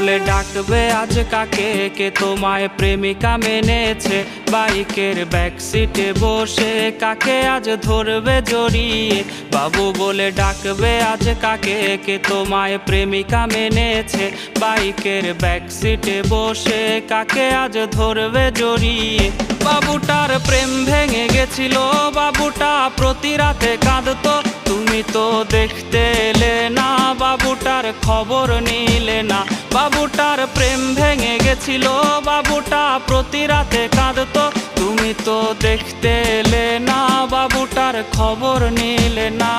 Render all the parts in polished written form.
বলে ডাকবে আজ কাকে, কে তোমায় প্রেমিকা মেনেছে বাইকের ব্যাক সিটে বসে, কাকে আজ ধরবে জড়িয়ে। বাবু বলে ডাকবে আজ কাকে, কে তোমায় প্রেমিকা মেনেছে বাইকের ব্যাক সিটে বসে, কাকে আজ ধরবে জড়িয়ে। বাবুটার প্রেম ভেঙে গেছিল, বাবুটা প্রতি রাতে কাঁদতো, তুমি তো দেখতে এলে না, বাবুটার খবর নিলে না। বাবুটার প্রেম ভেঙে গেছিল, বাবুটা প্রতি রাতে কাঁদতো, তুমি তো দেখতে এলে না, বাবুটার খবর নিলে না।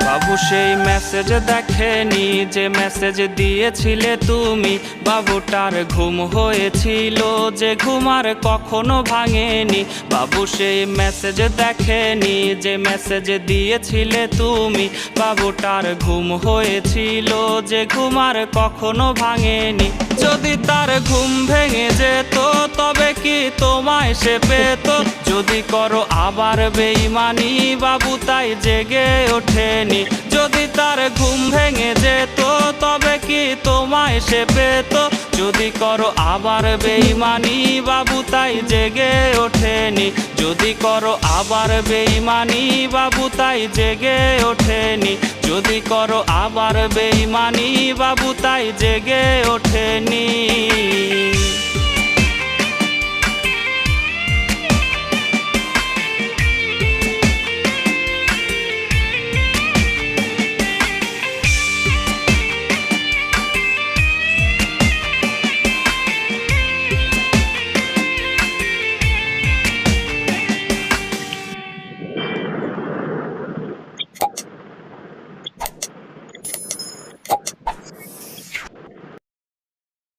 বাবু সেই মেসেজ দেখেনি যে মেসেজ দিয়েছিলে তুমি, বাবুটার ঘুম হয়েছিল যে ঘুম আর কখনো ভাঙেনি। বাবু সেই মেসেজ দেখেনি যে মেসেজ দিয়েছিলে তুমি, বাবুটার ঘুম হয়েছিল যে ঘুম আর কখনো ভাঙেনি। যদি তার ঘুম ভেঙে যেত তবে কি তোমায় সে পেত, যদি করো আবার বেঈমানি বাবু তাই জেগে ওঠেনি। যদি তার ঘুম ভেঙে যেত তবে কি তোমায় সে পেত, যদি করো আবার বেঈমানি বাবু তাই জেগে ওঠেনি। যদি করো আবার বেঈমানি বাবু তাই জেগে ওঠেনি। যদি করো আবার বেঈমানি বাবু তাই জেগে